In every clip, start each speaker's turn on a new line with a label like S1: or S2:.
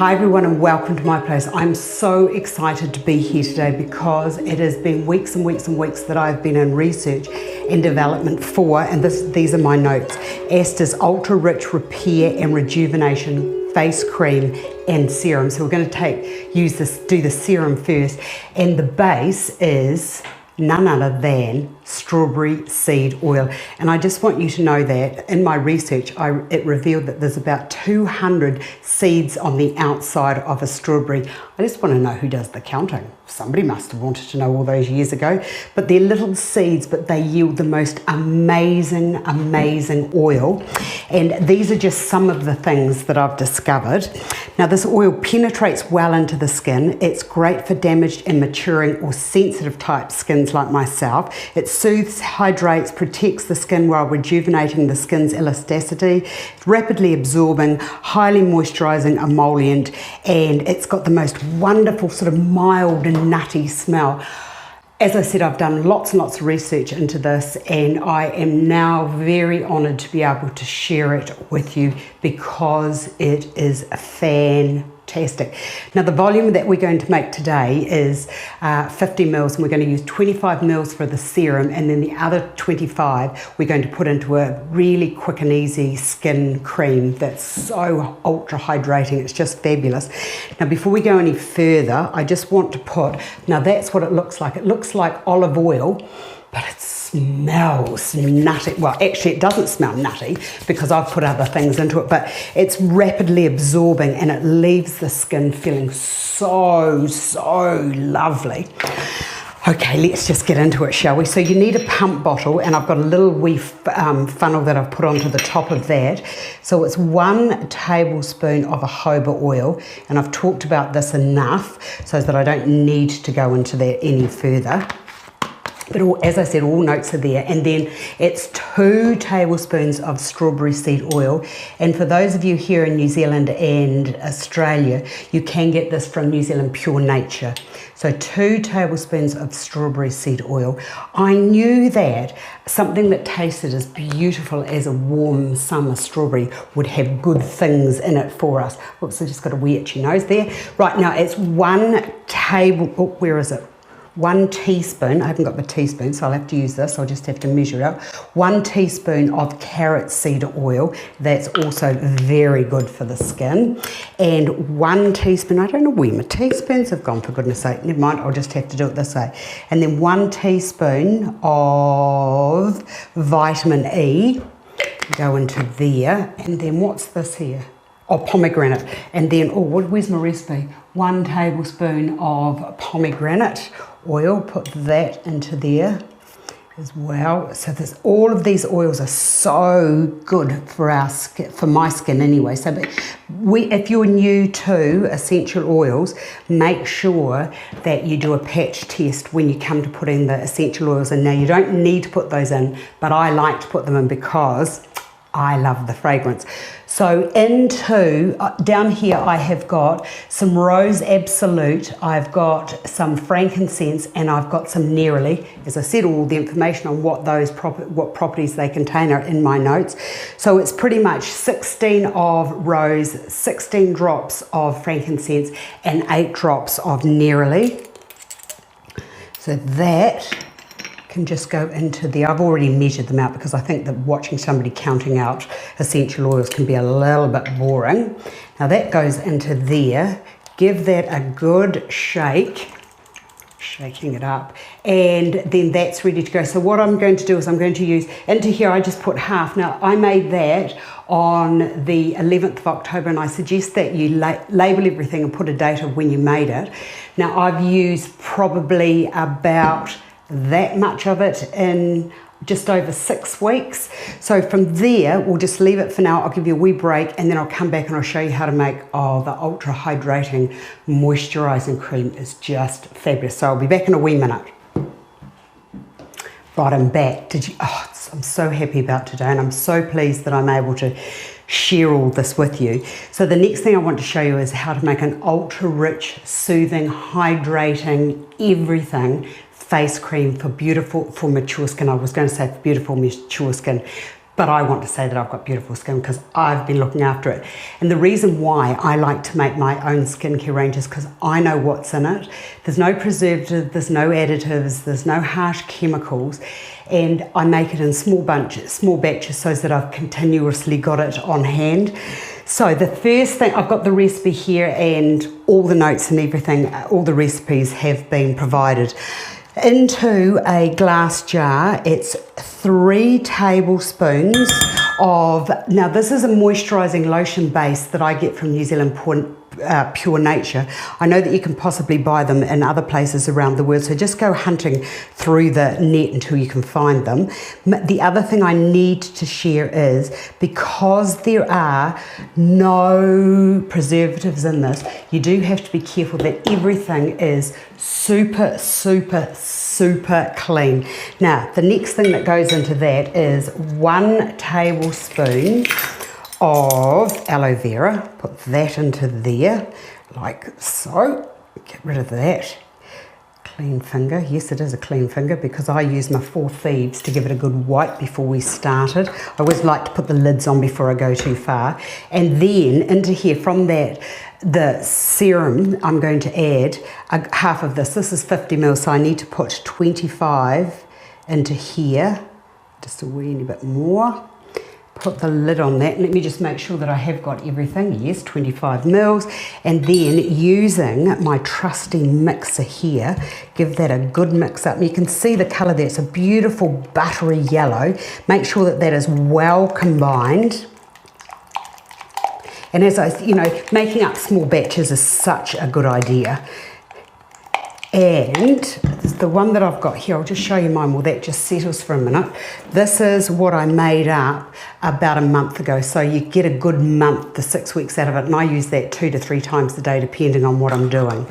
S1: Hi everyone and welcome to my place. I'm so excited to be here today because it has been weeks and weeks and weeks that I've been in research and development for, and these are my notes, Astar's Ultra Rich Repair and Rejuvenation Face Cream and Serum. So we're going to do the serum first, and the base is none other than strawberry seed oil. And I just want you to know that in my research, it revealed that there's about 200 seeds on the outside of a strawberry. I just want to know who does the counting. Somebody must have wanted to know all those years ago. But they're little seeds, but they yield the most amazing, amazing oil. And these are just some of the things that I've discovered. Now, this oil penetrates well into the skin. It's great for damaged and maturing or sensitive type skins like myself. It soothes, hydrates, protects the skin while rejuvenating the skin's elasticity. It's rapidly absorbing, highly moisturising emollient, and it's got the most wonderful sort of mild and nutty smell. As I said, I've done lots and lots of research into this, and I am now very honoured to be able to share it with you because it is fantastic. Now, the volume that we're going to make today is 50 mils, and we're going to use 25 mils for the serum, and then the other 25 we're going to put into a really quick and easy skin cream that's so ultra hydrating. It's just fabulous. Now, before we go any further, I just want to put, now that's what it looks like. It looks like olive oil, but it smells nutty. Well, actually it doesn't smell nutty because I've put other things into it, but it's rapidly absorbing and it leaves the skin feeling so lovely. Okay, let's just get into it, shall we? So you need a pump bottle, and I've got a little wee funnel that I've put onto the top of that. So it's 1 tablespoon of jojoba oil, and I've talked about this enough so that I don't need to go into that any further. But as I said, all notes are there. And then it's 2 tablespoons of strawberry seed oil. And for those of you here in New Zealand and Australia, you can get this from New Zealand Pure Nature. So 2 tablespoons of strawberry seed oil. I knew that something that tasted as beautiful as a warm summer strawberry would have good things in it for us. Oops, I just got a wee itchy nose there. Right, now it's 1 teaspoon, I haven't got the teaspoon, so I'll have to use this, I'll just have to measure it out. 1 teaspoon of carrot seed oil, that's also very good for the skin. And 1 teaspoon, I don't know where my teaspoons have gone, for goodness sake, never mind, I'll just have to do it this way. And then 1 teaspoon of vitamin E, go into there, and then what's this here? Oh, pomegranate. And then, where's my recipe? 1 tablespoon of pomegranate oil, put that into there as well. So there's all of these oils are so good for our skin, for my skin anyway. So if you're new to essential oils, make sure that you do a patch test when you come to putting the essential oils in. Now, you don't need to put those in, but I like to put them in because I love the fragrance. So into, down here I have got some Rose Absolute, I've got some Frankincense, and I've got some Neroli. As I said, all the information on what properties they contain are in my notes. So it's pretty much 16 of Rose, 16 drops of Frankincense, and 8 drops of Neroli. So that can just go into there. I've already measured them out because I think that watching somebody counting out essential oils can be a little bit boring. Now that goes into there. Give that a good shake, shaking it up, and then that's ready to go. So what I'm going to do is I'm going to use, into here I just put half. Now I made that on the 11th of October, and I suggest that you label everything and put a date of when you made it. Now I've used probably about that much of it in just over 6 weeks. So from there, we'll just leave it for now. I'll give you a wee break, and then I'll come back and I'll show you how to make the ultra hydrating moisturising cream. Is just fabulous. So I'll be back in a wee minute. Right, I'm back. I'm so happy about today, and I'm so pleased that I'm able to share all this with you. So the next thing I want to show you is how to make an ultra rich, soothing, hydrating, everything face cream for mature skin. I was going to say for beautiful mature skin. But I want to say that I've got beautiful skin because I've been looking after it. And the reason why I like to make my own skincare range is because I know what's in it. There's no preservative, there's no additives, there's no harsh chemicals. And I make it in small batches so that I've continuously got it on hand. So the first thing, I've got the recipe here and all the notes and everything, all the recipes have been provided. Into a glass jar, it's 3 tablespoons of, now this is a moisturising lotion base that I get from New Zealand Pure Nature. I know that you can possibly buy them in other places around the world, so just go hunting through the net until you can find them. The other thing I need to share is, because there are no preservatives in this, you do have to be careful that everything is super clean. Now, the next thing that goes into that is 1 tablespoon of aloe vera. Put that into there, like so. Get rid of that. Clean finger. Yes, it is a clean finger because I use my 4 thieves to give it a good wipe before we started. I always like to put the lids on before I go too far. And then into here, from that, the serum, I'm going to add half of this. This is 50 ml, so I need to put 25 into here. Just a weeny bit more. Put the lid on that. Let me just make sure that I have got everything. Yes, 25 mils. And then using my trusty mixer here, give that a good mix up. And you can see the colour there. It's a beautiful buttery yellow. Make sure that that is well combined. And as I, making up small batches is such a good idea. And the one that I've got here, I'll just show you mine while that just settles for a minute. This is what I made up about a month ago. So you get a good month, the 6 weeks out of it. And I use that 2 to 3 times a day, depending on what I'm doing.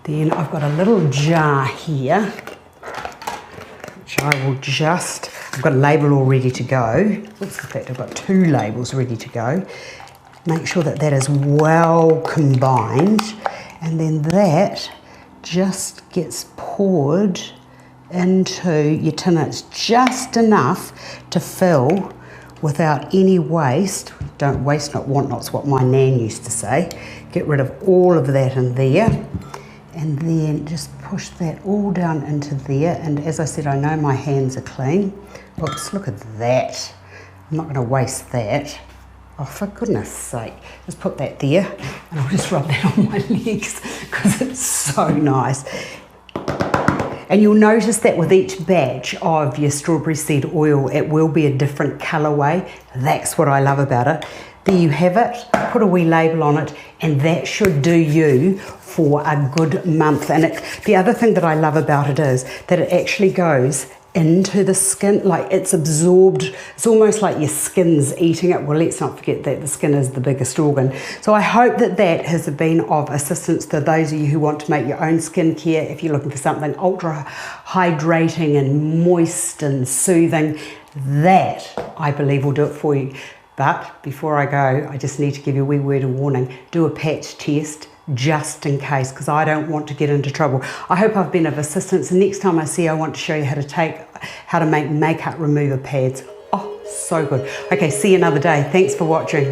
S1: Then I've got a little jar here, which I will just, I've got a label all ready to go. Oops, in fact, I've got 2 labels ready to go. Make sure that that is well combined. And then that just gets poured into your tin. It's just enough to fill without any waste. Don't waste not, want not's what my nan used to say. Get rid of all of that in there. And then just push that all down into there. And as I said, I know my hands are clean. Oops, look at that. I'm not going to waste that. Oh, for goodness sake, just put that there and I'll just rub that on my legs because it's so nice. And you'll notice that with each batch of your strawberry seed oil, it will be a different colourway. That's what I love about it. There you have it, put a wee label on it, and that should do you for a good month. And the other thing that I love about it is that it actually goes into the skin, like it's absorbed. It's almost like your skin's eating it. Well, let's not forget that the skin is the biggest organ. So I hope that that has been of assistance to those of you who want to make your own skincare. If you're looking for something ultra hydrating and moist and soothing, that I believe will do it for you. But before I go, I just need to give you a wee word of warning. Do a patch test just in case, because I don't want to get into trouble. I hope I've been of assistance. And next time I see you, I want to show you how to make makeup remover pads. Oh, so good. Okay, see you another day. Thanks for watching.